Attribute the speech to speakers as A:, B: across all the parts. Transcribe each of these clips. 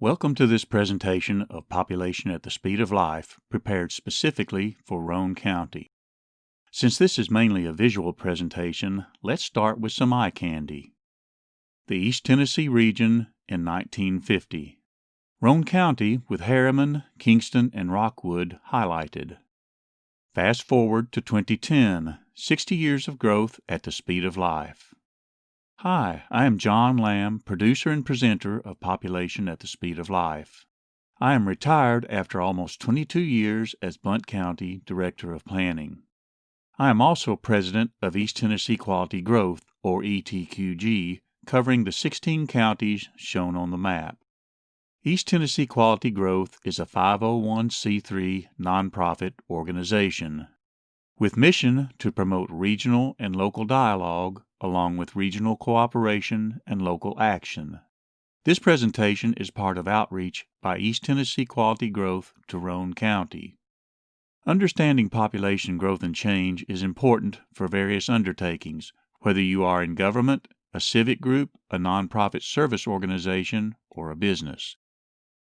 A: Welcome to this presentation of Population at the Speed of Life, prepared specifically for Roane County. Since this is mainly a visual presentation, let's start with some eye candy. The East Tennessee region in 1950. Roane County with Hamblen, Kingston, and Rockwood highlighted. Fast forward to 2010, 60 years of growth at the speed of life. Hi, I am John Lamb, producer and presenter of Population at the Speed of Life. I am retired after almost 22 years as Blount County Director of Planning. I am also president of East Tennessee Quality Growth, or ETQG, covering the 16 counties shown on the map. East Tennessee Quality Growth is a 501c3 nonprofit organization with mission to promote regional and local dialogue along with regional cooperation and local action. This presentation is part of outreach by East Tennessee Quality Growth to Roane County. Understanding population growth and change is important for various undertakings, whether you are in government, a civic group, a nonprofit service organization, or a business.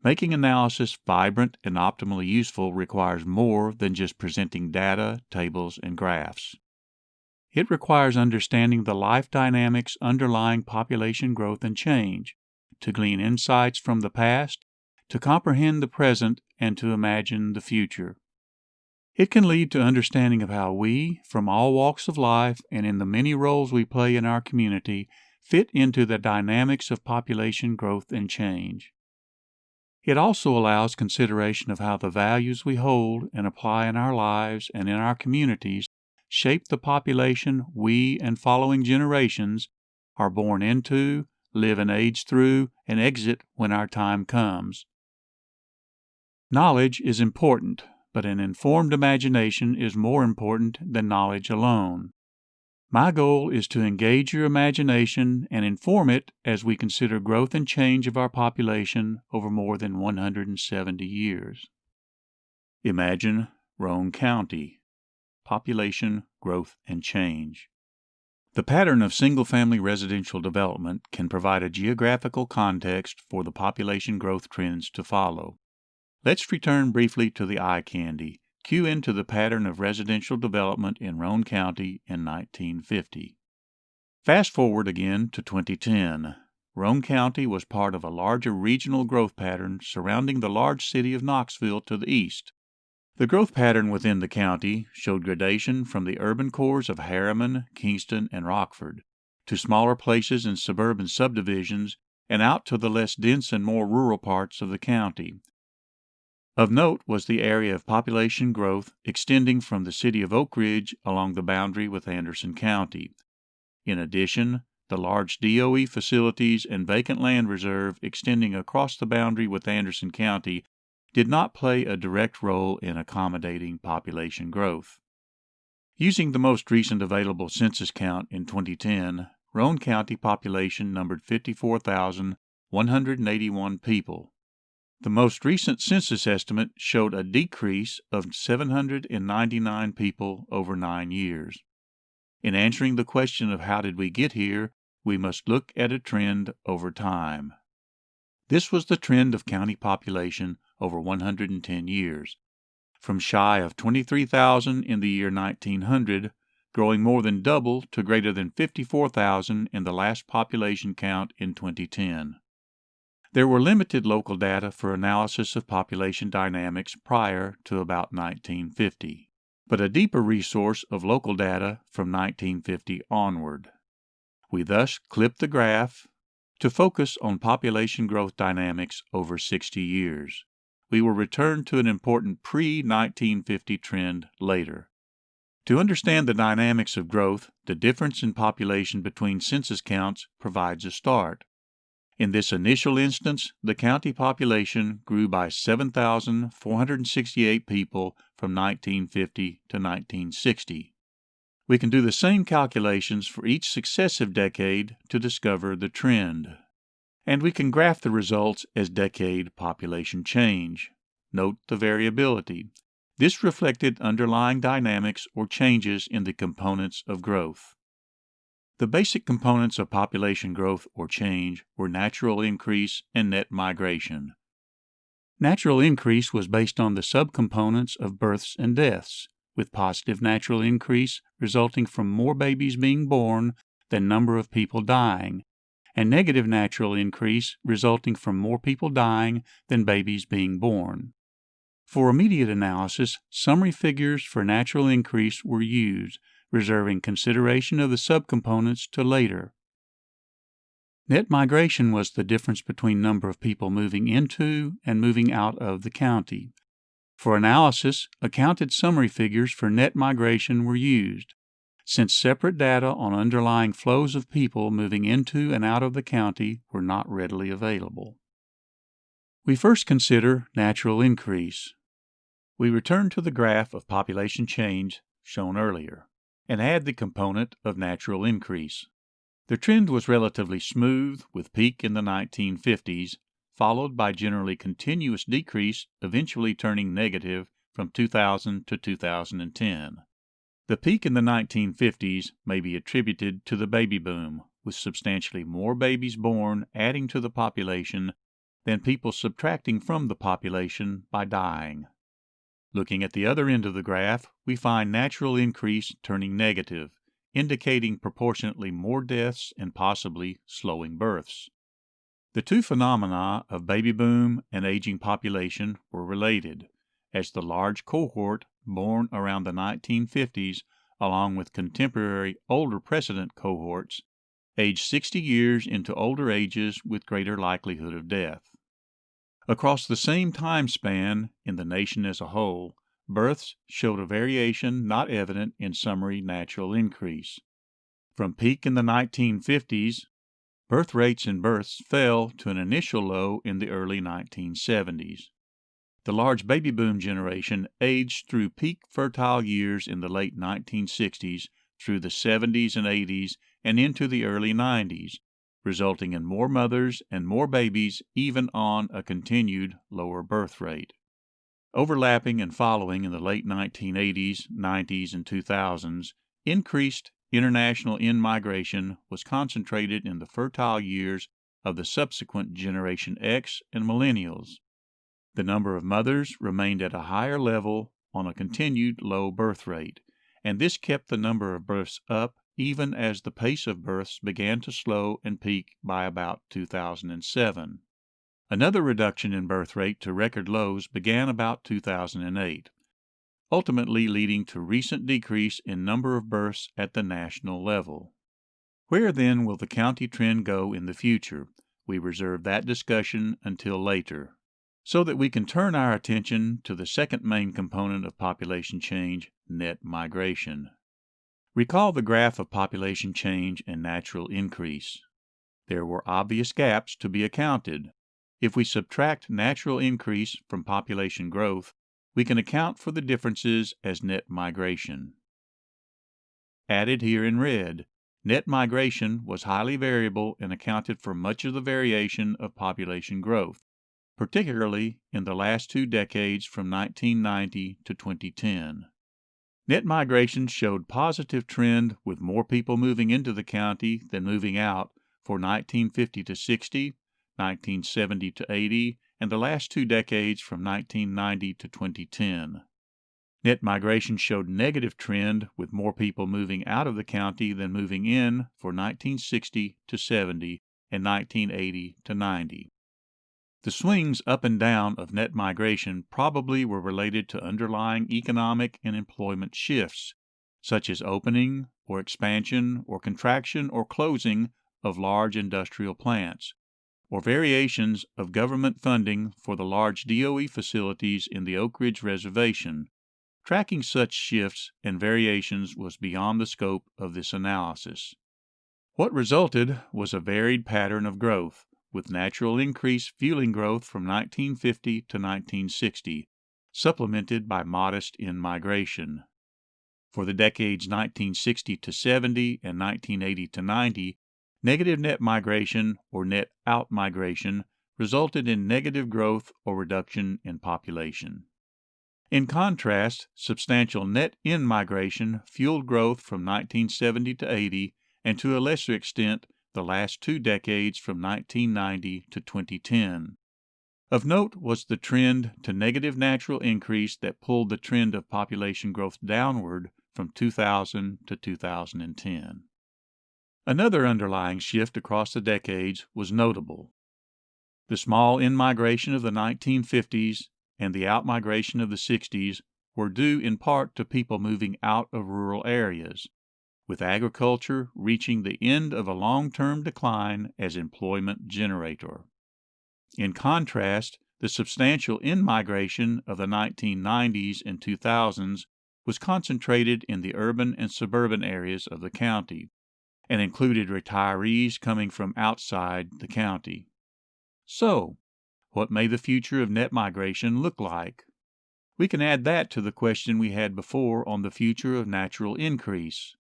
A: Making analysis vibrant and optimally useful requires more than just presenting data, tables, and graphs. It requires understanding the life dynamics underlying population growth and change, to glean insights from the past, to comprehend the present, and to imagine the future. It can lead to understanding of how we, from all walks of life and in the many roles we play in our community, fit into the dynamics of population growth and change. It also allows consideration of how the values we hold and apply in our lives and in our communities shape the population we and following generations are born into, live and age through, and exit when our time comes. Knowledge is important, but an informed imagination is more important than knowledge alone. My goal is to engage your imagination and inform it as we consider growth and change of our population over more than 170 years. Imagine Roane County. Population, growth, and change. The pattern of single-family residential development can provide a geographical context for the population growth trends to follow. Let's return briefly to the eye candy. Cue into the pattern of residential development in Roane County in 1950. Fast forward again to 2010. Roane County was part of a larger regional growth pattern surrounding the large city of Knoxville to the east. The growth pattern within the county showed gradation from the urban cores of Hamblen, Kingston, and Rockford to smaller places and suburban subdivisions and out to the less dense and more rural parts of the county. Of note was the area of population growth extending from the city of Oak Ridge along the boundary with Anderson County. In addition, the large DOE facilities and vacant land reserve extending across the boundary with Anderson County did not play a direct role in accommodating population growth. Using the most recent available census count in 2010, Roane County population numbered 54,181 people. The most recent census estimate showed a decrease of 799 people over 9 years. In answering the question of how did we get here, we must look at a trend over time. This was the trend of county population over 110 years, from shy of 23,000 in the year 1900, growing more than double to greater than 54,000 in the last population count in 2010. There were limited local data for analysis of population dynamics prior to about 1950, but a deeper resource of local data from 1950 onward. We thus clipped the graph to focus on population growth dynamics over 60 years. We will return to an important pre-1950 trend later. To understand the dynamics of growth, the difference in population between census counts provides a start. In this initial instance, the county population grew by 7,468 people from 1950 to 1960. We can do the same calculations for each successive decade to discover the trend. And we can graph the results as decade population change. Note the variability. This reflected underlying dynamics or changes in the components of growth. The basic components of population growth or change were natural increase and net migration. Natural increase was based on the subcomponents of births and deaths, with positive natural increase resulting from more babies being born than number of people dying, and negative natural increase resulting from more people dying than babies being born. For immediate analysis, summary figures for natural increase were used, reserving consideration of the subcomponents to later. Net migration was the difference between number of people moving into and moving out of the county. For analysis, accounted summary figures for net migration were used, since separate data on underlying flows of people moving into and out of the county were not readily available. We first consider natural increase. We return to the graph of population change shown earlier and add the component of natural increase. The trend was relatively smooth, with peak in the 1950s, followed by generally continuous decrease, eventually turning negative from 2000 to 2010. The peak in the 1950s may be attributed to the baby boom, with substantially more babies born adding to the population than people subtracting from the population by dying. Looking at the other end of the graph, we find natural increase turning negative, indicating proportionately more deaths and possibly slowing births. The two phenomena of baby boom and aging population were related, as the large cohort born around the 1950s, along with contemporary older precedent cohorts, aged 60 years into older ages with greater likelihood of death. Across the same time span in the nation as a whole, births showed a variation not evident in summary natural increase. From peak in the 1950s, birth rates and births fell to an initial low in the early 1970s. The large baby boom generation aged through peak fertile years in the late 1960s through the 70s and 80s and into the early 90s, resulting in more mothers and more babies even on a continued lower birth rate. Overlapping and following in the late 1980s, 90s, and 2000s, increased international in-migration was concentrated in the fertile years of the subsequent Generation X and Millennials. The number of mothers remained at a higher level on a continued low birth rate, and this kept the number of births up even as the pace of births began to slow and peak by about 2007. Another reduction in birth rate to record lows began about 2008, ultimately leading to recent decrease in number of births at the national level. Where then will the county trend go in the future? We reserve that discussion until later, so that we can turn our attention to the second main component of population change, net migration. Recall the graph of population change and natural increase. There were obvious gaps to be accounted. If we subtract natural increase from population growth, we can account for the differences as net migration. Added here in red, net migration was highly variable and accounted for much of the variation of population growth, particularly in the last 2 decades from 1990 to 2010. Net migration showed positive trend with more people moving into the county than moving out for 1950 to 60, 1970 to 80, and the last 2 decades from 1990 to 2010. Net migration showed negative trend with more people moving out of the county than moving in for 1960 to 70 and 1980 to 90. The swings up and down of net migration probably were related to underlying economic and employment shifts, such as opening or expansion or contraction or closing of large industrial plants, or variations of government funding for the large DOE facilities in the Oak Ridge Reservation. Tracking such shifts and variations was beyond the scope of this analysis. What resulted was a varied pattern of growth, with natural increase fueling growth from 1950 to 1960, supplemented by modest in-migration. For the decades 1960 to 70 and 1980 to 90, negative net migration or net out-migration resulted in negative growth or reduction in population. In contrast, substantial net in-migration fueled growth from 1970 to 80 and to a lesser extent the last 2 decades from 1990 to 2010. Of note was the trend to negative natural increase that pulled the trend of population growth downward from 2000 to 2010. Another underlying shift across the decades was notable. The small in-migration of the 1950s and the out-migration of the 60s were due in part to people moving out of rural areas, with agriculture reaching the end of a long-term decline as employment generator. In contrast, the substantial in-migration of the 1990s and 2000s was concentrated in the urban and suburban areas of the county, and included retirees coming from outside the county. So, what may the future of net migration look like? We can add that to the question we had before on the future of natural increase,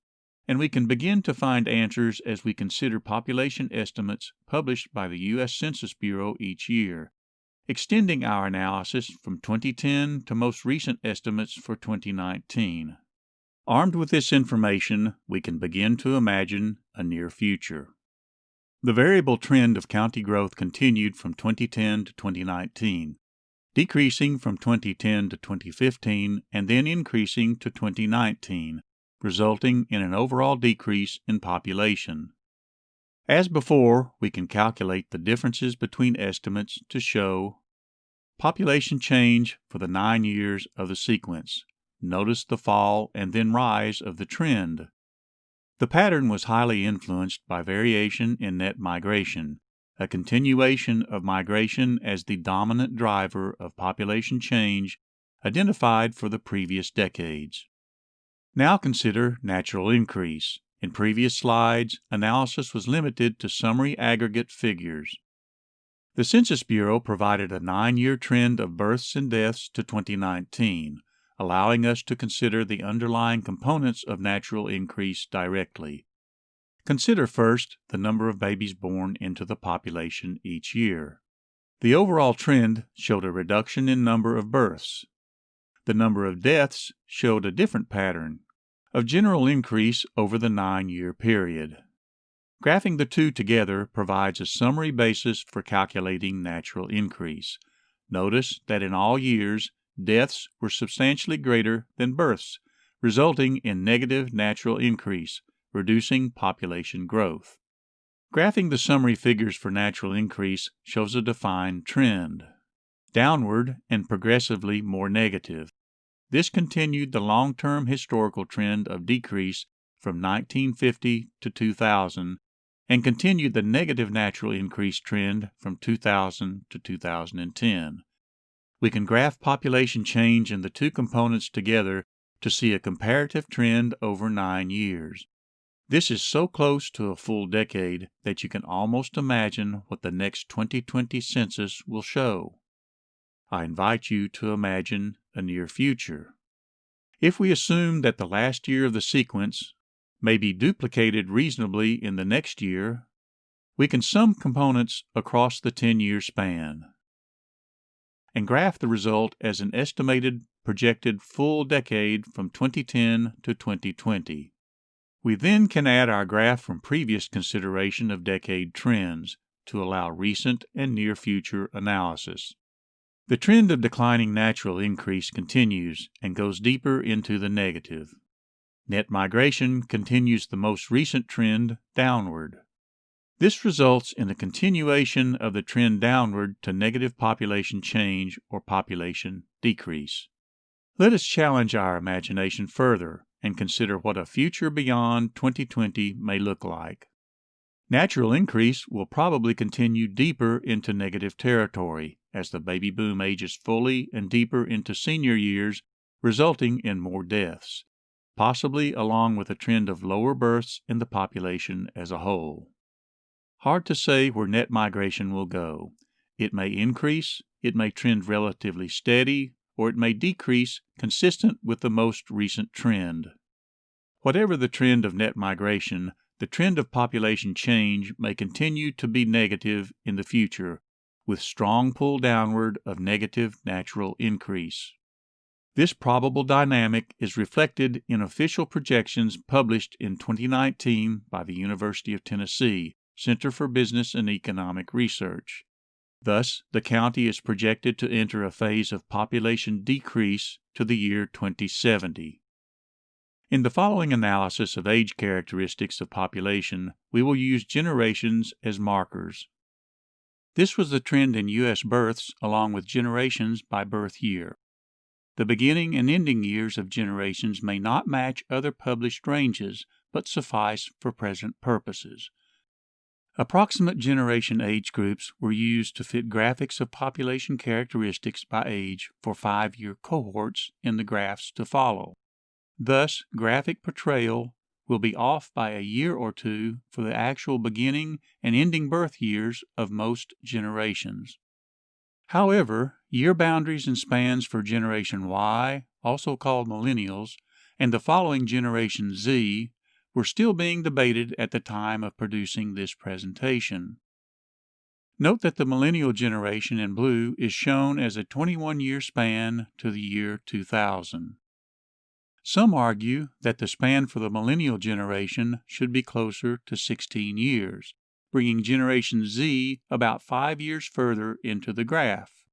A: and we can begin to find answers as we consider population estimates published by the U.S. Census Bureau each year, extending our analysis from 2010 to most recent estimates for 2019. Armed with this information, we can begin to imagine a near future. The variable trend of county growth continued from 2010 to 2019, decreasing from 2010 to 2015 and then increasing to 2019, resulting in an overall decrease in population. As before, we can calculate the differences between estimates to show population change for the 9 years of the sequence. Notice the fall and then rise of the trend. The pattern was highly influenced by variation in net migration, a continuation of migration as the dominant driver of population change identified for the previous decades. Now consider natural increase. In previous slides, analysis was limited to summary aggregate figures. The Census Bureau provided a 9-year trend of births and deaths to 2019, allowing us to consider the underlying components of natural increase directly. Consider first the number of babies born into the population each year. The overall trend showed a reduction in number of births. The number of deaths showed a different pattern, of general increase over the 9-year period. Graphing the two together provides a summary basis for calculating natural increase. Notice that in all years, deaths were substantially greater than births, resulting in negative natural increase, reducing population growth. Graphing the summary figures for natural increase shows a defined trend, downward and progressively more negative. This continued the long-term historical trend of decrease from 1950 to 2000 and continued the negative natural increase trend from 2000 to 2010. We can graph population change in the two components together to see a comparative trend over 9 years. This is so close to a full decade that you can almost imagine what the next 2020 census will show. I invite you to imagine a near future. If we assume that the last year of the sequence may be duplicated reasonably in the next year, we can sum components across the 10-year span and graph the result as an estimated projected full decade from 2010 to 2020. We then can add our graph from previous consideration of decade trends to allow recent and near future analysis. The trend of declining natural increase continues and goes deeper into the negative. Net migration continues the most recent trend downward. This results in a continuation of the trend downward to negative population change or population decrease. Let us challenge our imagination further and consider what a future beyond 2020 may look like. Natural increase will probably continue deeper into negative territory as the baby boom ages fully and deeper into senior years, resulting in more deaths, possibly along with a trend of lower births in the population as a whole. Hard to say where net migration will go. It may increase, it may trend relatively steady, or it may decrease consistent with the most recent trend. Whatever the trend of net migration, the trend of population change may continue to be negative in the future, with strong pull downward of negative natural increase. This probable dynamic is reflected in official projections published in 2019 by the University of Tennessee Center for Business and Economic Research. Thus, the county is projected to enter a phase of population decrease to the year 2070. In the following analysis of age characteristics of population, we will use generations as markers. This was the trend in U.S. births along with generations by birth year. The beginning and ending years of generations may not match other published ranges, but suffice for present purposes. Approximate generation age groups were used to fit graphics of population characteristics by age for 5-year cohorts in the graphs to follow. Thus, graphic portrayal will be off by a year or two for the actual beginning and ending birth years of most generations. However, year boundaries and spans for Generation Y, also called millennials, and the following Generation Z were still being debated at the time of producing this presentation. Note that the millennial generation in blue is shown as a 21-year span to the year 2000. Some argue that the span for the millennial generation should be closer to 16 years, bringing Generation Z about 5 years further into the graph.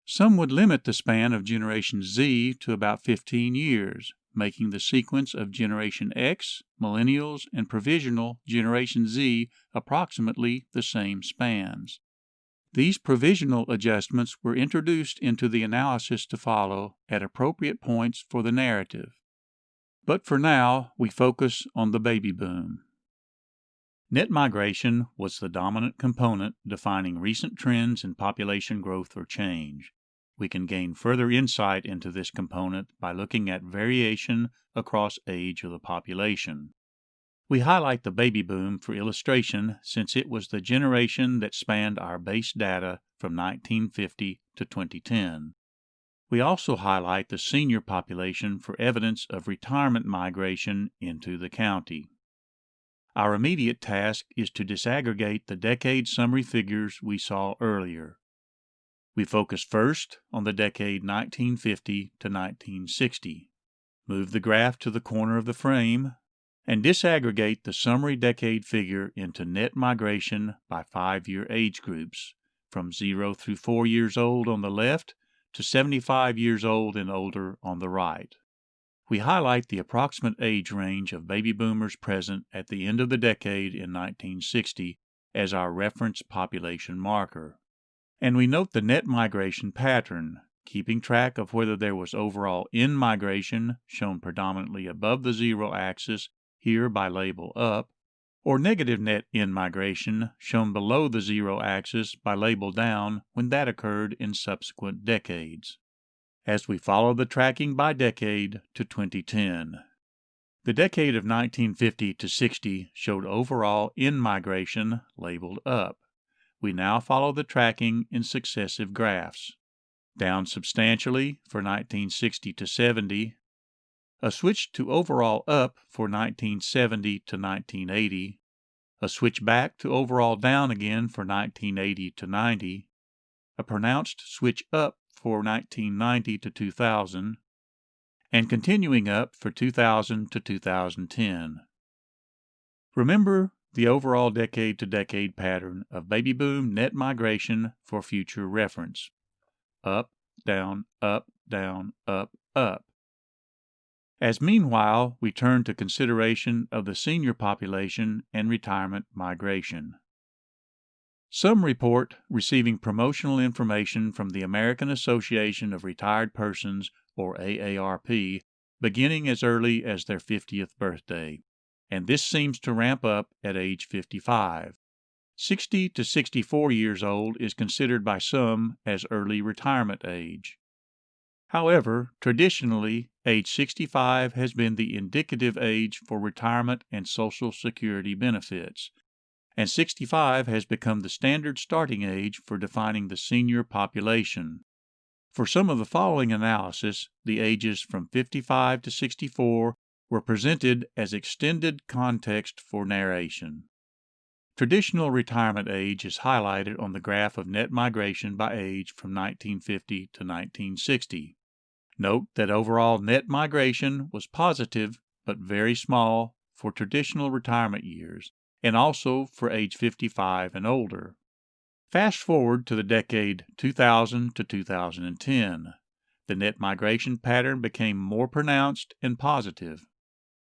A: Some would limit the span of Generation Z to about 15 years, making the sequence of Generation X, Millennials, and Provisional Generation Z approximately the same spans. These provisional adjustments were introduced into the analysis to follow at appropriate points for the narrative. But for now, we focus on the baby boom. Net migration was the dominant component defining recent trends in population growth or change. We can gain further insight into this component by looking at variation across age of the population. We highlight the baby boom for illustration since it was the generation that spanned our base data from 1950 to 2010. We also highlight the senior population for evidence of retirement migration into the county. Our immediate task is to disaggregate the decade summary figures we saw earlier. We focus first on the decade 1950 to 1960. Move the graph to the corner of the frame and disaggregate the summary decade figure into net migration by 5-year age groups, from 0 through 4 years old on the left to 75 years old and older on the right. We highlight the approximate age range of baby boomers present at the end of the decade in 1960 as our reference population marker. And we note the net migration pattern, keeping track of whether there was overall in-migration, shown predominantly above the zero axis, here by label up, or negative net in-migration, shown below the zero axis by label down when that occurred in subsequent decades. As we follow the tracking by decade to 2010. The decade of 1950 to 60 showed overall in-migration labeled up. We now follow the tracking in successive graphs. Down substantially for 1960 to 70, a switch to overall up for 1970 to 1980, a switch back to overall down again for 1980 to 90, a pronounced switch up for 1990 to 2000, and continuing up for 2000 to 2010. Remember the overall decade-to-decade pattern of baby boom net migration for future reference. Up, down, up, down, up, up. As meanwhile, we turn to consideration of the senior population and retirement migration. Some report receiving promotional information from the American Association of Retired Persons, or AARP, beginning as early as their 50th birthday, and this seems to ramp up at age 55. 60 to 64 years old is considered by some as early retirement age. However, traditionally, age 65 has been the indicative age for retirement and Social Security benefits, and 65 has become the standard starting age for defining the senior population. For some of the following analysis, the ages from 55 to 64 were presented as extended context for narration. Traditional retirement age is highlighted on the graph of net migration by age from 1950 to 1960. Note that overall net migration was positive but very small for traditional retirement years, and also for age 55 and older. Fast forward to the decade 2000 to 2010. The net migration pattern became more pronounced and positive.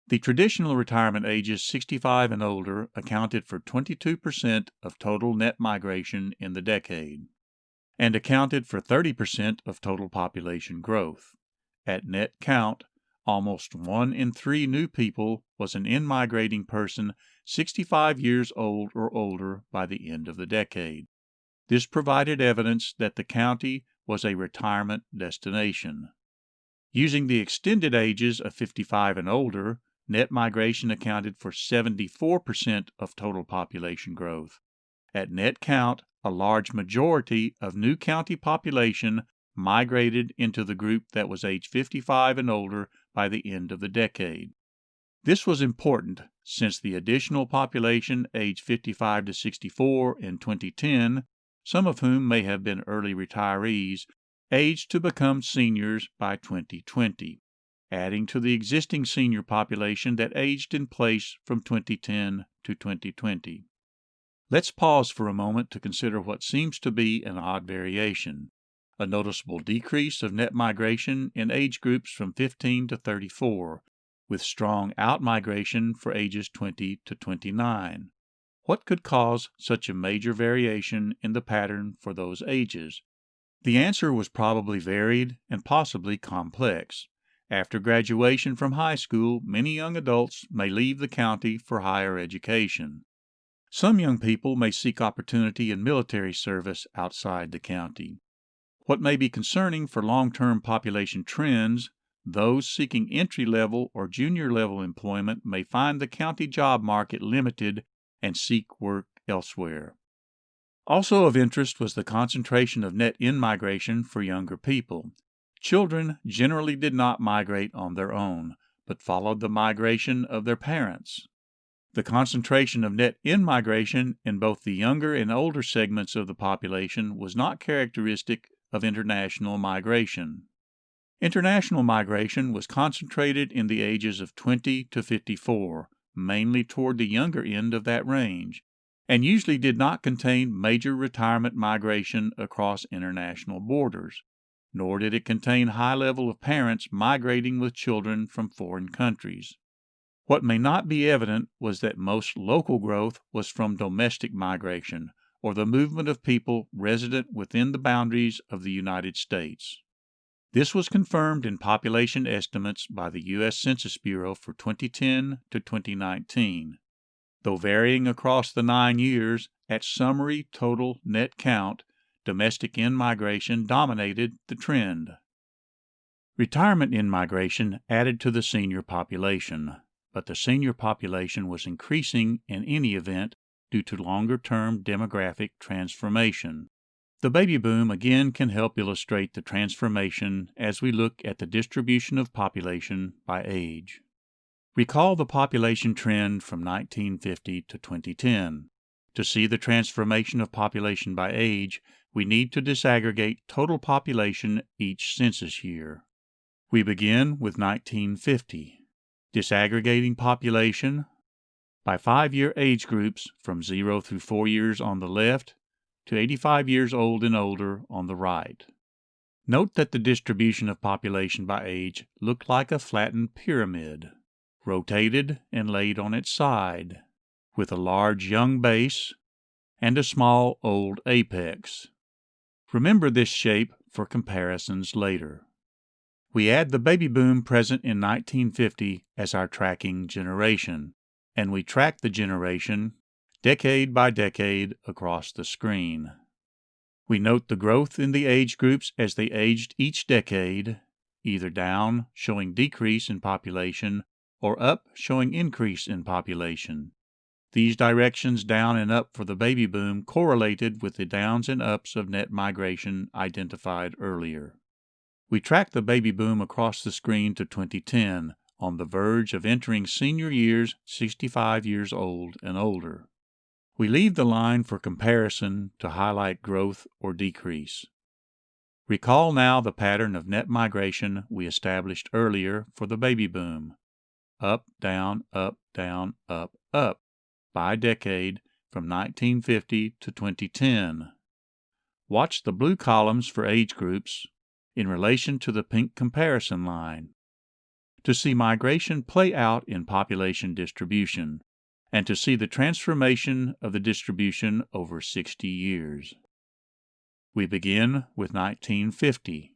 A: The traditional retirement ages 65 and older accounted for 22% of total net migration in the decade, and accounted for 30% of total population growth. At net count, almost 1 in 3 new people was an in-migrating person 65 years old or older by the end of the decade. This provided evidence that the county was a retirement destination. Using the extended ages of 55 and older, net migration accounted for 74% of total population growth. At net count, a large majority of new county population migrated into the group that was age 55 and older by the end of the decade. This was important since the additional population age 55 to 64 in 2010, some of whom may have been early retirees, aged to become seniors by 2020, adding to the existing senior population that aged in place from 2010 to 2020. Let's pause for a moment to consider what seems to be an odd variation, a noticeable decrease of net migration in age groups from 15 to 34, with strong outmigration for ages 20 to 29. What could cause such a major variation in the pattern for those ages? The answer was probably varied and possibly complex. After graduation from high school, many young adults may leave the county for higher education. Some young people may seek opportunity in military service outside the county. What may be concerning for long-term population trends, those seeking entry-level or junior-level employment may find the county job market limited and seek work elsewhere. Also of interest was the concentration of net in-migration for younger people. Children generally did not migrate on their own, but followed the migration of their parents. The concentration of net in-migration in both the younger and older segments of the population was not characteristic of international migration. International migration was concentrated in the ages of 20 to 54, mainly toward the younger end of that range, and usually did not contain major retirement migration across international borders, nor did it contain high level of parents migrating with children from foreign countries. What may not be evident was that most local growth was from domestic migration, or the movement of people resident within the boundaries of the United States. This was confirmed in population estimates by the U.S. Census Bureau for 2010 to 2019. Though varying across the 9 years, at summary total net count, domestic in-migration dominated the trend. Retirement in-migration added to the senior population, but the senior population was increasing in any event due to longer-term demographic transformation. The baby boom again can help illustrate the transformation as we look at the distribution of population by age. Recall the population trend from 1950 to 2010. To see the transformation of population by age, we need to disaggregate total population each census year. We begin with 1950, disaggregating population by 5-year age groups from 0 through 4 years on the left to 85 years old and older on the right. Note that the distribution of population by age looked like a flattened pyramid, rotated and laid on its side, with a large young base and a small old apex. Remember this shape for comparisons later. We add the baby boom present in 1950 as our tracking generation, and we track the generation decade by decade across the screen. We note the growth in the age groups as they aged each decade, either down, showing decrease in population, or up, showing increase in population. These directions down and up for the baby boom correlated with the downs and ups of net migration identified earlier. We track the baby boom across the screen to 2010, on the verge of entering senior years 65 years old and older. We leave the line for comparison to highlight growth or decrease. Recall now the pattern of net migration we established earlier for the baby boom. Up, down, up, down, up, up, by decade from 1950 to 2010. Watch the blue columns for age groups in relation to the pink comparison line to see migration play out in population distribution and to see the transformation of the distribution over 60 years. We begin with 1950,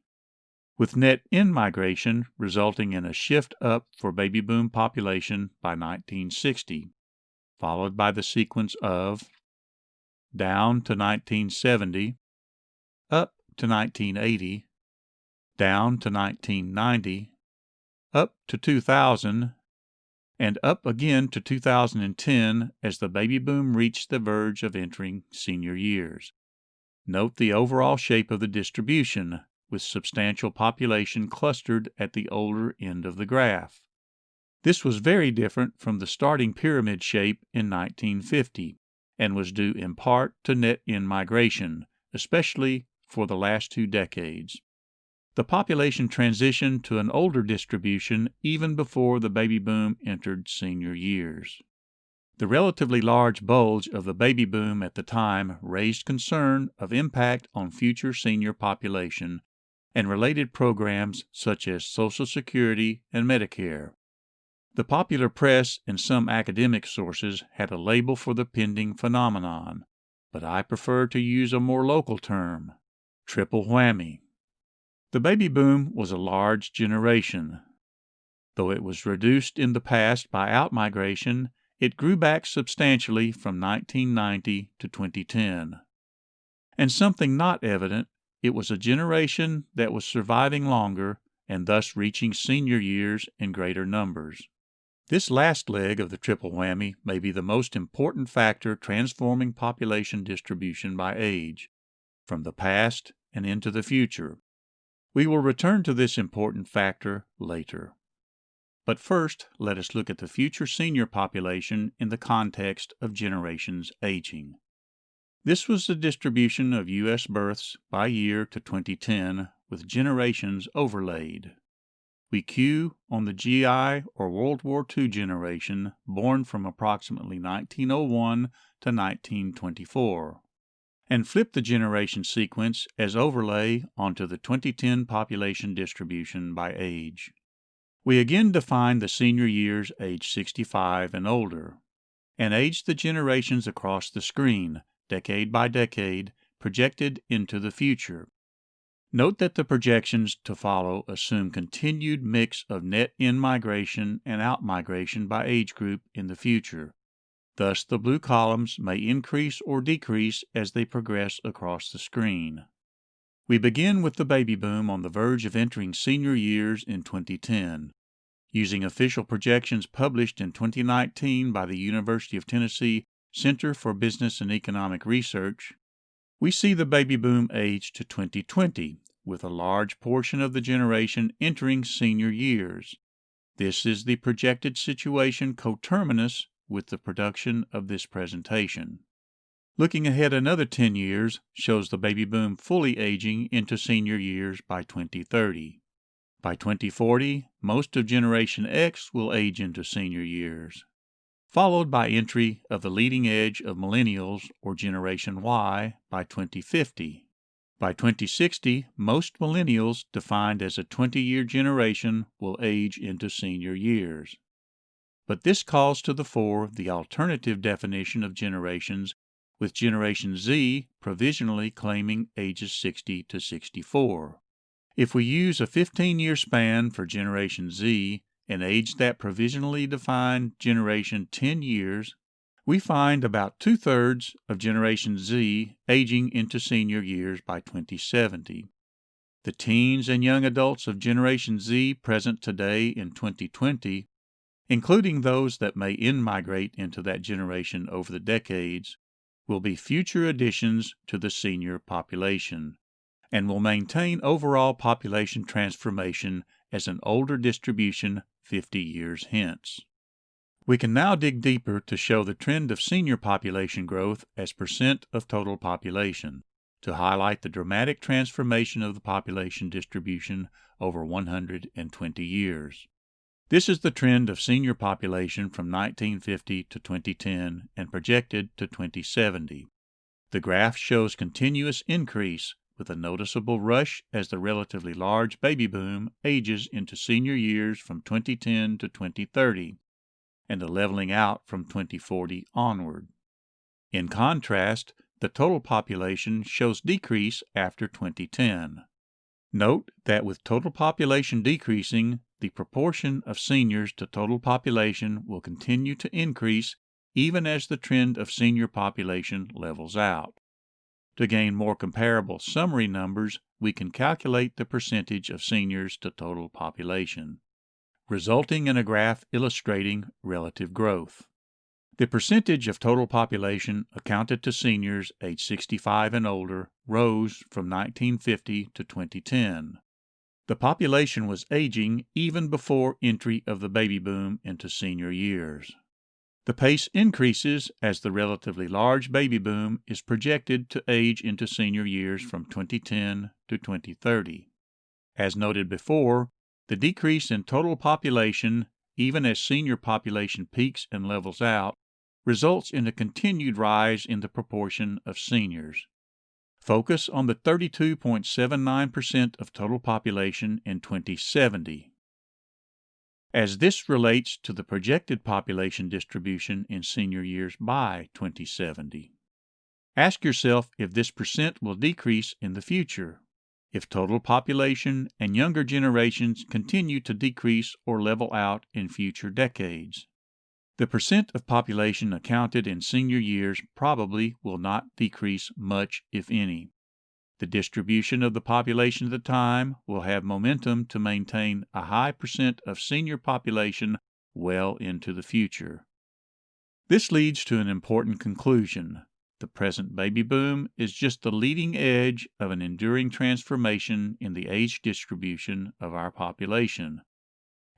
A: with net in-migration resulting in a shift up for baby boom population by 1960, followed by the sequence of down to 1970, up to 1980, down to 1990, up to 2000, and up again to 2010 as the baby boom reached the verge of entering senior years. Note the overall shape of the distribution, with substantial population clustered at the older end of the graph. This was very different from the starting pyramid shape in 1950 and was due in part to net in-migration, especially for the last 2 decades. The population transitioned to an older distribution even before the baby boom entered senior years. The relatively large bulge of the baby boom at the time raised concern of impact on future senior population and related programs such as Social Security and Medicare. The popular press and some academic sources had a label for the pending phenomenon, but I prefer to use a more local term: triple whammy. The baby boom was a large generation. Though it was reduced in the past by outmigration, it grew back substantially from 1990 to 2010. And something not evident, it was a generation that was surviving longer and thus reaching senior years in greater numbers. This last leg of the triple whammy may be the most important factor transforming population distribution by age, from the past and into the future. We will return to this important factor later. But first, let us look at the future senior population in the context of generations aging. This was the distribution of U.S. births by year to 2010 with generations overlaid. We cue on the GI or World War II generation born from approximately 1901 to 1924. And flip the generation sequence as overlay onto the 2010 population distribution by age. We again define the senior years age 65 and older, and age the generations across the screen, decade by decade, projected into the future. Note that the projections to follow assume continued mix of net in-migration and out-migration by age group in the future. Thus, the blue columns may increase or decrease as they progress across the screen. We begin with the baby boom on the verge of entering senior years in 2010. Using official projections published in 2019 by the University of Tennessee Center for Business and Economic Research, we see the baby boom age to 2020, with a large portion of the generation entering senior years. This is the projected situation coterminous with the production of this presentation. Looking ahead another 10 years shows the baby boom fully aging into senior years by 2030. By 2040, most of Generation X will age into senior years, followed by entry of the leading edge of millennials or Generation Y by 2050. By 2060, most millennials, defined as a 20-year generation, will age into senior years. But this calls to the fore the alternative definition of generations, with Generation Z provisionally claiming ages 60 to 64. If we use a 15-year span for Generation Z and age that provisionally defined generation 10 years, we find about 2/3 of Generation Z aging into senior years by 2070. The teens and young adults of Generation Z present today in 2020, including those that may in-migrate into that generation over the decades, will be future additions to the senior population, and will maintain overall population transformation as an older distribution 50 years hence. We can now dig deeper to show the trend of senior population growth as percent of total population, to highlight the dramatic transformation of the population distribution over 120 years. This is the trend of senior population from 1950 to 2010 and projected to 2070. The graph shows continuous increase with a noticeable rush as the relatively large baby boom ages into senior years from 2010 to 2030, and a leveling out from 2040 onward. In contrast, the total population shows decrease after 2010. Note that with total population decreasing, the proportion of seniors to total population will continue to increase even as the trend of senior population levels out. To gain more comparable summary numbers, we can calculate the percentage of seniors to total population, resulting in a graph illustrating relative growth. The percentage of total population accounted to seniors age 65 and older rose from 1950 to 2010. The population was aging even before entry of the baby boom into senior years. The pace increases as the relatively large baby boom is projected to age into senior years from 2010 to 2030. As noted before, the decrease in total population, even as senior population peaks and levels out, results in a continued rise in the proportion of seniors. Focus on the 32.79% of total population in 2070. As this relates to the projected population distribution in senior years by 2070. Ask yourself if this percent will decrease in the future, if total population and younger generations continue to decrease or level out in future decades. The percent of population accounted in senior years probably will not decrease much, if any. The distribution of the population at the time will have momentum to maintain a high percent of senior population well into the future. This leads to an important conclusion. The present baby boom is just the leading edge of an enduring transformation in the age distribution of our population,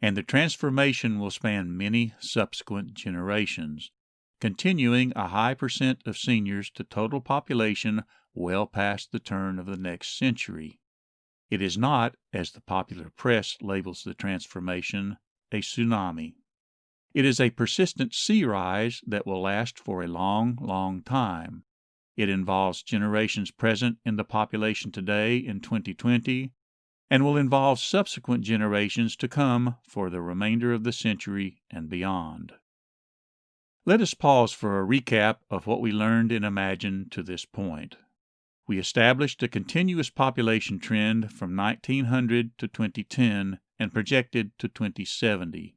A: and the transformation will span many subsequent generations, continuing a high percent of seniors to total population well past the turn of the next century. It is not, as the popular press labels the transformation, a tsunami. It is a persistent sea rise that will last for a long, long time. It involves generations present in the population today in 2020 and will involve subsequent generations to come for the remainder of the century and beyond. Let us pause for a recap of what we learned and imagined to this point. We established a continuous population trend from 1900 to 2010 and projected to 2070.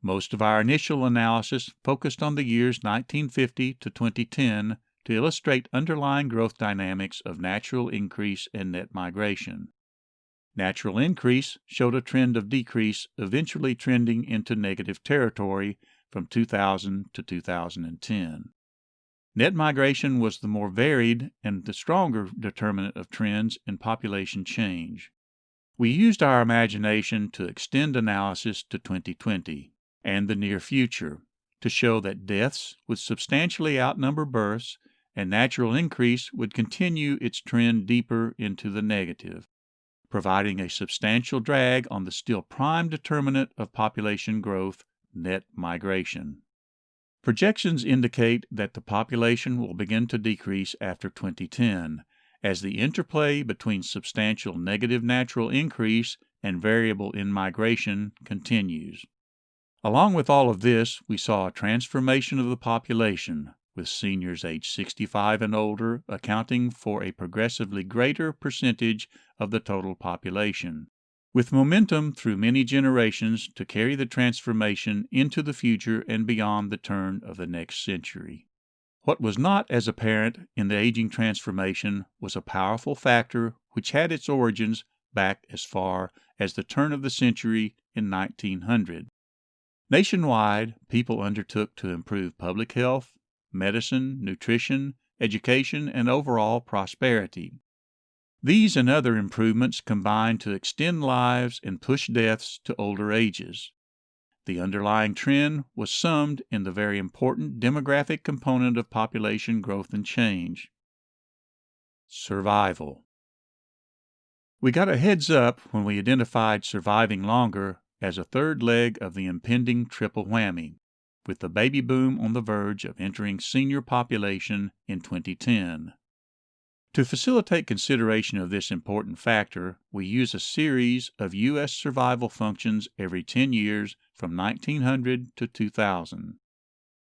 A: Most of our initial analysis focused on the years 1950 to 2010 to illustrate underlying growth dynamics of natural increase and net migration. Natural increase showed a trend of decrease, eventually trending into negative territory from 2000 to 2010. Net migration was the more varied and the stronger determinant of trends in population change. We used our imagination to extend analysis to 2020 and the near future to show that deaths would substantially outnumber births and natural increase would continue its trend deeper into the negative, providing a substantial drag on the still prime determinant of population growth, net migration. Projections indicate that the population will begin to decrease after 2010, as the interplay between substantial negative natural increase and variable in-migration continues. Along with all of this, we saw a transformation of the population, with seniors age 65 and older accounting for a progressively greater percentage of the total population, with momentum through many generations to carry the transformation into the future and beyond the turn of the next century. What was not as apparent in the aging transformation was a powerful factor which had its origins back as far as the turn of the century in 1900. Nationwide, people undertook to improve public health, medicine, nutrition, education, and overall prosperity. These and other improvements combined to extend lives and push deaths to older ages. The underlying trend was summed in the very important demographic component of population growth and change: survival. We got a heads up when we identified surviving longer as a third leg of the impending triple whammy, with the baby boom on the verge of entering senior population in 2010. To facilitate consideration of this important factor, we use a series of U.S. survival functions every 10 years from 1900 to 2000.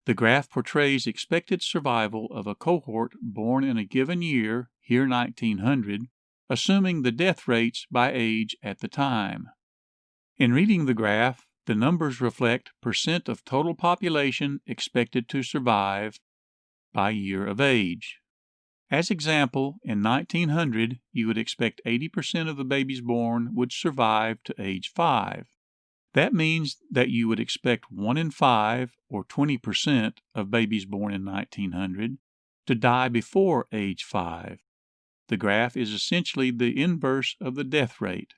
A: The graph portrays expected survival of a cohort born in a given year, here 1900, assuming the death rates by age at the time. In reading the graph, the numbers reflect percent of total population expected to survive by year of age. As example, in 1900, you would expect 80% of the babies born would survive to age 5. That means that you would expect 1 in 5, or 20%, of babies born in 1900 to die before age 5. The graph is essentially the inverse of the death rate.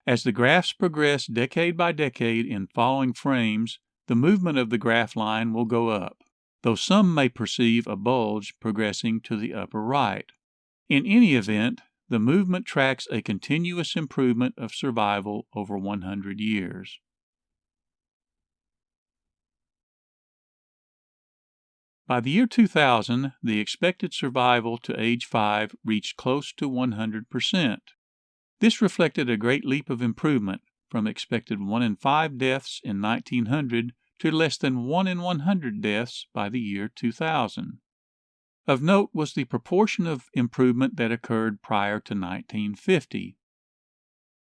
A: As the graphs progress decade by decade in following frames, the movement of the graph line will go up, though some may perceive a bulge progressing to the upper right. In any event, the movement tracks a continuous improvement of survival over 100 years. By the year 2000, the expected survival to age 5 reached close to 100%. This reflected a great leap of improvement from expected 1 in 5 deaths in 1900 to less than 1 in 100 deaths by the year 2000. Of note was the proportion of improvement that occurred prior to 1950.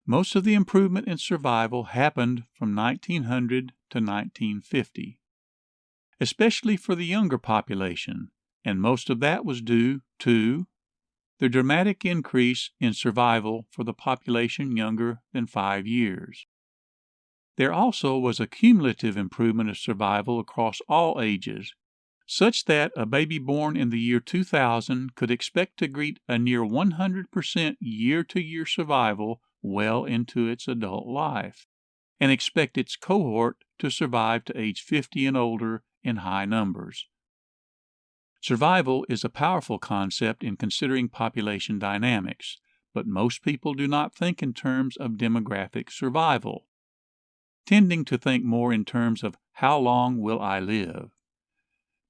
A: Most of the improvement in survival happened from 1900 to 1950, especially for the younger population, and most of that was due to the dramatic increase in survival for the population younger than 5 years. There also was a cumulative improvement of survival across all ages, such that a baby born in the year 2000 could expect to greet a near 100% year-to-year survival well into its adult life, and expect its cohort to survive to age 50 and older in high numbers. Survival is a powerful concept in considering population dynamics, but most people do not think in terms of demographic survival, tending to think more in terms of how long will I live.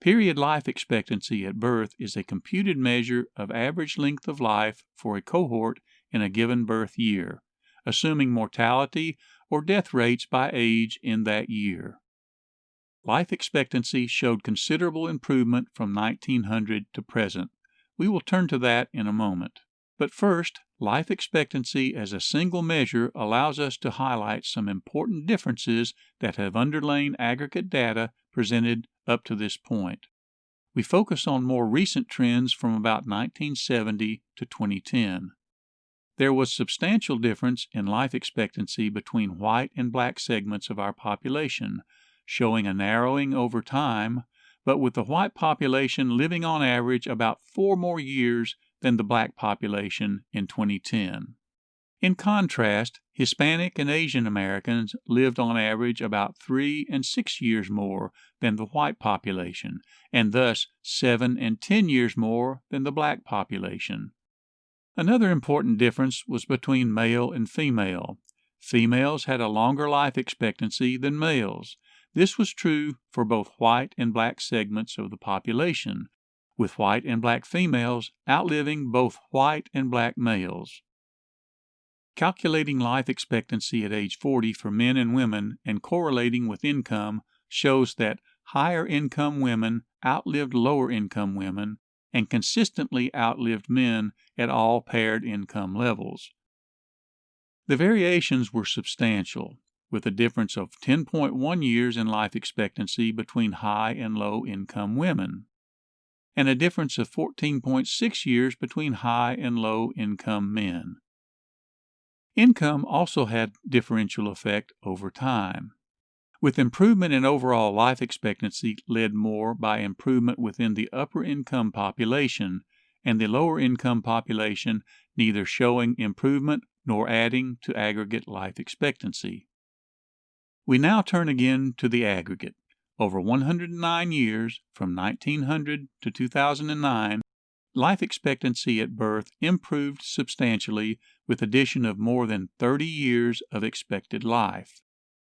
A: Period life expectancy at birth is a computed measure of average length of life for a cohort in a given birth year, assuming mortality or death rates by age in that year. Life expectancy showed considerable improvement from 1900 to present. We will turn to that in a moment. But first, life expectancy as a single measure allows us to highlight some important differences that have underlain aggregate data presented up to this point. We focus on more recent trends from about 1970 to 2010. There was substantial difference in life expectancy between white and black segments of our population, showing a narrowing over time, but with the white population living on average about 4 more years than the black population in 2010. In contrast, Hispanic and Asian Americans lived on average about 3 and 6 years more than the white population, and thus 7 and 10 years more than the black population. Another important difference was between male and female. Females had a longer life expectancy than males. This was true for both white and black segments of the population, with white and black females outliving both white and black males. Calculating life expectancy at age 40 for men and women and correlating with income shows that higher income women outlived lower income women and consistently outlived men at all paired income levels. The variations were substantial, with a difference of 10.1 years in life expectancy between high and low income women, and a difference of 14.6 years between high and low income men. Income also had differential effect over time, with improvement in overall life expectancy led more by improvement within the upper income population, and the lower income population neither showing improvement nor adding to aggregate life expectancy. We now turn again to the aggregate. Over 109 years, from 1900 to 2009, life expectancy at birth improved substantially with addition of more than 30 years of expected life.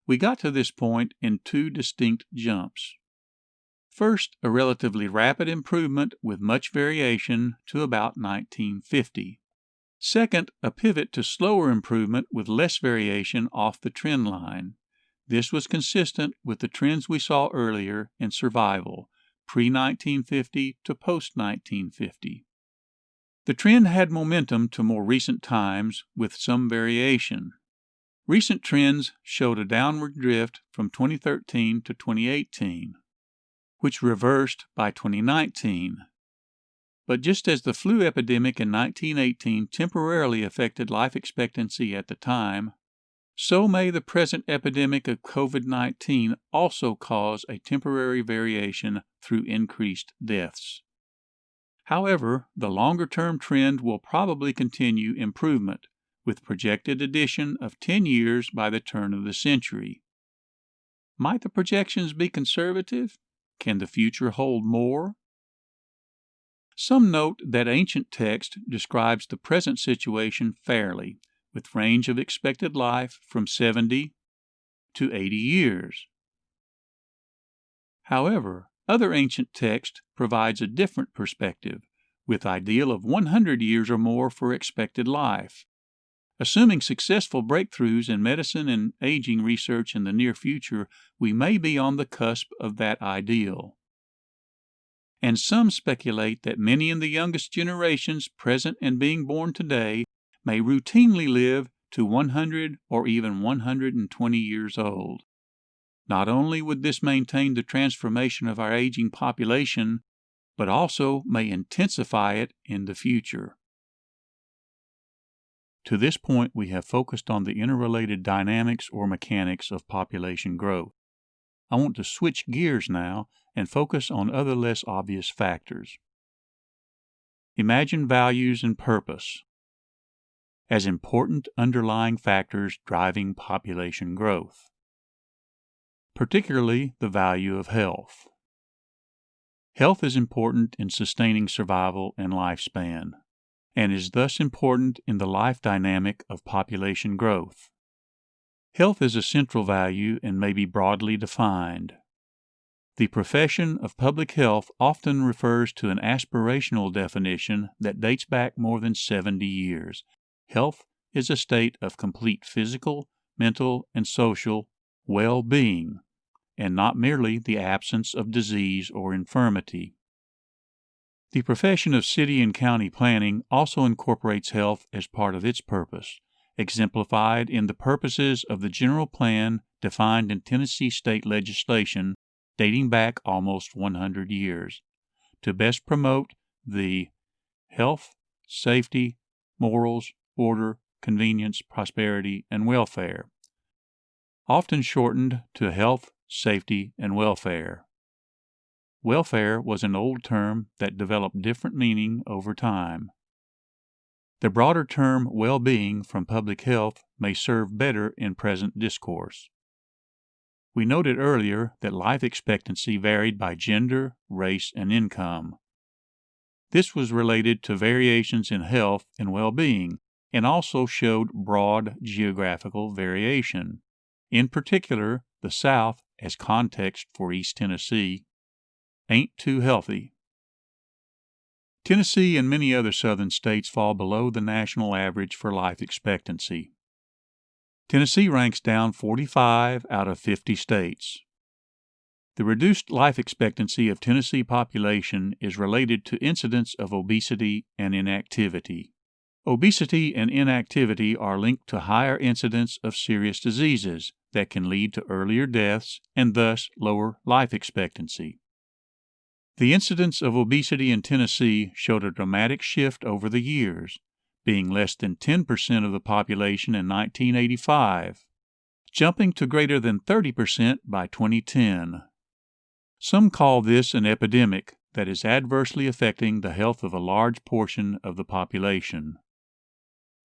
A: We got to this point in 2 distinct jumps. First, a relatively rapid improvement with much variation to about 1950. Second, a pivot to slower improvement with less variation off the trend line. This was consistent with the trends we saw earlier in survival, pre-1950 to post-1950. The trend had momentum to more recent times with some variation. Recent trends showed a downward drift from 2013 to 2018, which reversed by 2019. But just as the flu epidemic in 1918 temporarily affected life expectancy at the time, so may the present epidemic of COVID-19 also cause a temporary variation through increased deaths. However, the longer-term trend will probably continue improvement, with projected addition of 10 years by the turn of the century. Might the projections be conservative? Can the future hold more? Some note that ancient text describes the present situation fairly, with range of expected life from 70 to 80 years. However, other ancient text provides a different perspective, with ideal of 100 years or more for expected life. Assuming successful breakthroughs in medicine and aging research in the near future, we may be on the cusp of that ideal. And some speculate that many in the youngest generations present and being born today may routinely live to 100 or even 120 years old. Not only would this maintain the transformation of our aging population, but also may intensify it in the future. To this point, we have focused on the interrelated dynamics or mechanics of population growth. I want to switch gears now and focus on other less obvious factors. Imagine values and purpose as important underlying factors driving population growth, particularly the value of health. Health is important in sustaining survival and lifespan, and is thus important in the life dynamic of population growth. Health is a central value and may be broadly defined. The profession of public health often refers to an aspirational definition that dates back more than 70 years. Health is a state of complete physical, mental, and social well-being, and not merely the absence of disease or infirmity. The profession of city and county planning also incorporates health as part of its purpose, exemplified in the purposes of the general plan defined in Tennessee state legislation dating back almost 100 years, to best promote the health, safety, morals, order, convenience, prosperity, and welfare, often shortened to health, safety, and welfare. Welfare was an old term that developed different meaning over time. The broader term well-being from public health may serve better in present discourse. We noted earlier that life expectancy varied by gender, race, and income. This was related to variations in health and well-being, and also showed broad geographical variation. In particular, the South, as context for East Tennessee, ain't too healthy. Tennessee and many other southern states fall below the national average for life expectancy. Tennessee ranks down 45 out of 50 states. The reduced life expectancy of Tennessee population is related to incidence of obesity and inactivity. Obesity and inactivity are linked to higher incidence of serious diseases that can lead to earlier deaths and thus lower life expectancy. The incidence of obesity in Tennessee showed a dramatic shift over the years, being less than 10% of the population in 1985, jumping to greater than 30% by 2010. Some call this an epidemic that is adversely affecting the health of a large portion of the population.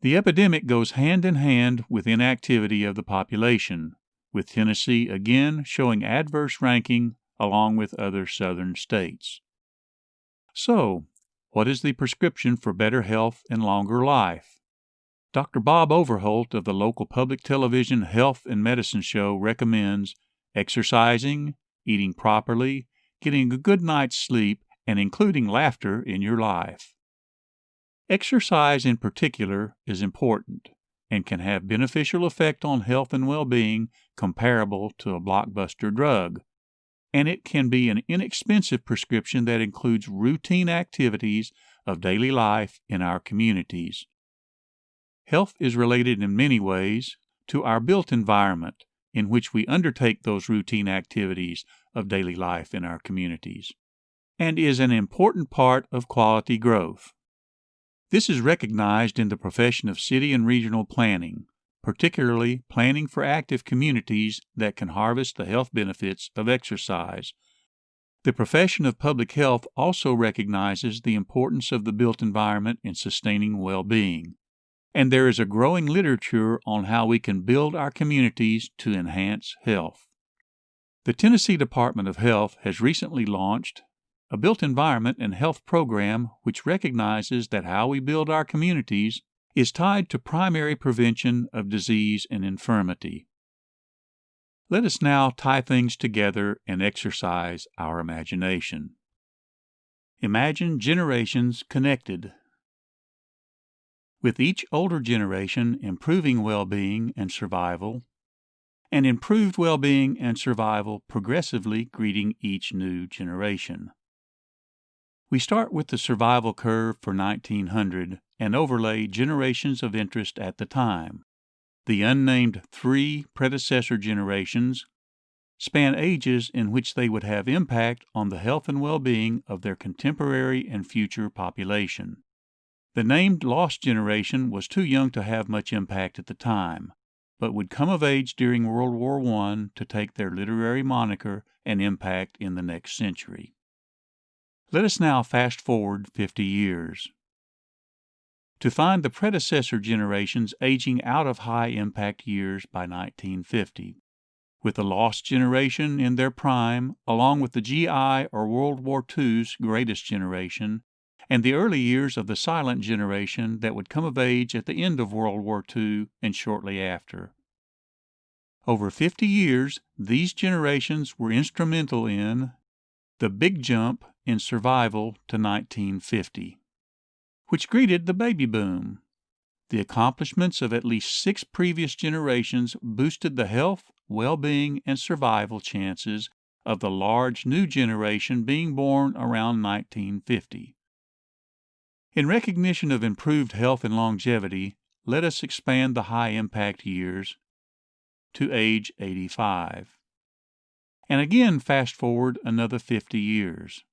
A: The epidemic goes hand in hand with inactivity of the population, with Tennessee again showing adverse ranking along with other southern states. So, what is the prescription for better health and longer life? Dr. Bob Overholt of the local public television health and medicine show recommends exercising, eating properly, getting a good night's sleep, and including laughter in your life. Exercise in particular is important and can have beneficial effect on health and well-being comparable to a blockbuster drug, and it can be an inexpensive prescription that includes routine activities of daily life in our communities. Health is related in many ways to our built environment in which we undertake those routine activities of daily life in our communities, and is an important part of quality growth. This is recognized in the profession of city and regional planning, particularly planning for active communities that can harvest the health benefits of exercise. The profession of public health also recognizes the importance of the built environment in sustaining well-being, and there is a growing literature on how we can build our communities to enhance health. The Tennessee Department of Health has recently launched a built environment and health program which recognizes that how we build our communities is tied to primary prevention of disease and infirmity. Let us now tie things together and exercise our imagination. Imagine generations connected. With each older generation improving well-being and survival, and improved well-being and survival progressively greeting each new generation. We start with the survival curve for 1900 and overlay generations of interest at the time. The unnamed 3 predecessor generations span ages in which they would have impact on the health and well-being of their contemporary and future population. The named lost generation was too young to have much impact at the time, but would come of age during World War I to take their literary moniker and impact in the next century. Let us now fast forward 50 years to find the predecessor generations aging out of high-impact years by 1950, with the lost generation in their prime, along with the GI or World War II's greatest generation, and the early years of the silent generation that would come of age at the end of World War II and shortly after. Over 50 years, these generations were instrumental in the big jump in survival to 1950, which greeted the baby boom. The accomplishments of at least 6 previous generations boosted the health, well-being, and survival chances of the large new generation being born around 1950. In recognition of improved health and longevity, let us expand the high-impact years to age 85. And again fast forward another 50 years.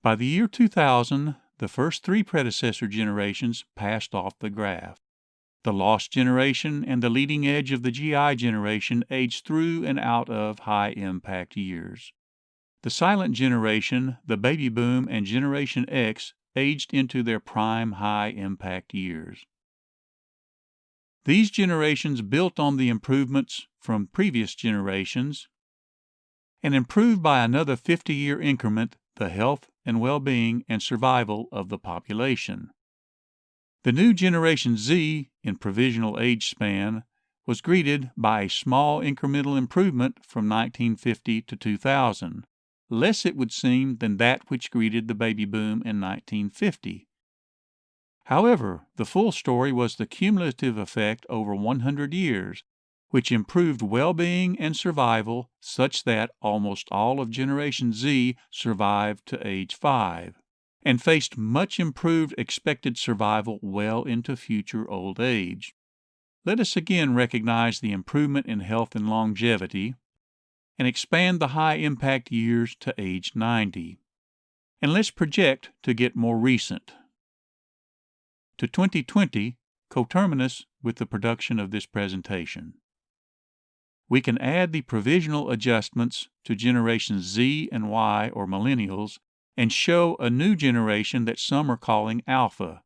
A: By the year 2000, the first 3 predecessor generations passed off the graph. The lost generation and the leading edge of the GI generation aged through and out of high-impact years. The silent generation, the baby boom, and Generation X aged into their prime high-impact years. These generations built on the improvements from previous generations and improved by another 50-year increment the health and well-being and survival of the population. The new Generation Z in provisional age span was greeted by a small incremental improvement from 1950 to 2000, less it would seem than that which greeted the baby boom in 1950. However, the full story was the cumulative effect over 100 years, which improved well-being and survival such that almost all of Generation Z survived to age 5, and faced much improved expected survival well into future old age. Let us again recognize the improvement in health and longevity, and expand the high-impact years to age 90. And let's project to get more recent, to 2020, coterminous with the production of this presentation. We can add the provisional adjustments to Generations Z and Y or Millennials and show a new generation that some are calling Alpha.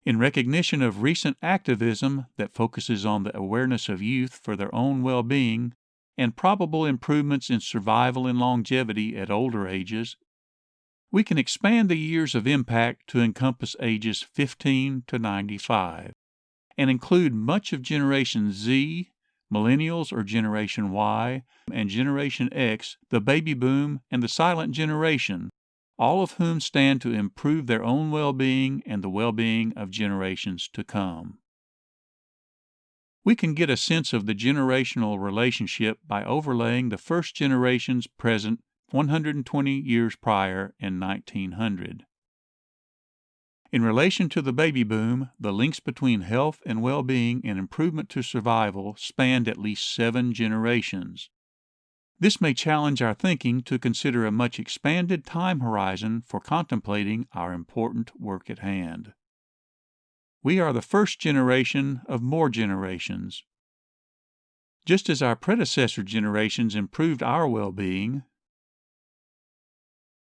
A: In recognition of recent activism that focuses on the awareness of youth for their own well-being and probable improvements in survival and longevity at older ages, we can expand the years of impact to encompass ages 15 to 95 and include much of Generation Z, Millennials or Generation Y, and Generation X, the baby boom and the silent generation, all of whom stand to improve their own well-being and the well-being of generations to come. We can get a sense of the generational relationship by overlaying the first generations present 120 years prior in 1900. In relation to the baby boom, the links between health and well-being and improvement to survival spanned at least 7 generations. This may challenge our thinking to consider a much expanded time horizon for contemplating our important work at hand. We are the first generation of more generations. Just as our predecessor generations improved our well-being,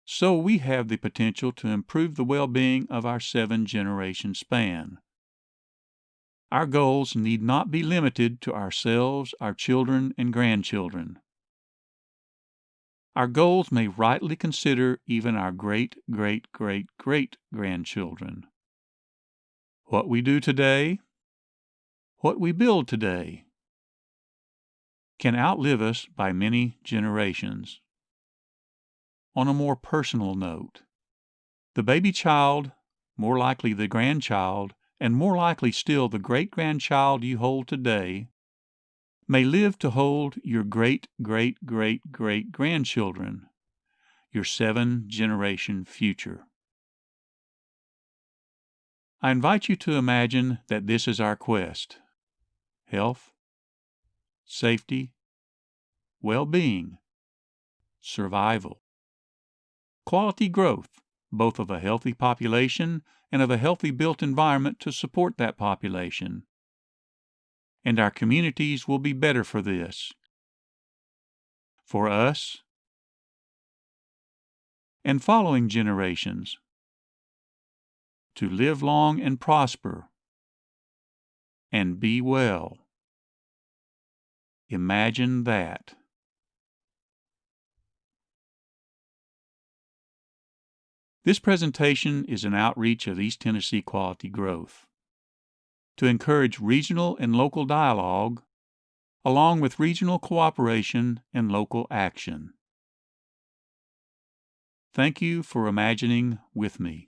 A: so we have the potential to improve the well-being of our 7-generation span. Our goals need not be limited to ourselves, our children, and grandchildren. Our goals may rightly consider even our great-great-great-great-grandchildren. What we do today, what we build today, can outlive us by many generations. On a more personal note, the baby child, more likely the grandchild, and more likely still the great-grandchild you hold today, may live to hold your great-great-great-great-grandchildren, your 7-generation future. I invite you to imagine that this is our quest: health, safety, well-being, survival, quality growth, both of a healthy population and of a healthy built environment to support that population. And our communities will be better for this, for us, and following generations, to live long and prosper, and be well. Imagine that. This presentation is an outreach of East Tennessee Quality Growth to encourage regional and local dialogue, along with regional cooperation and local action. Thank you for imagining with me.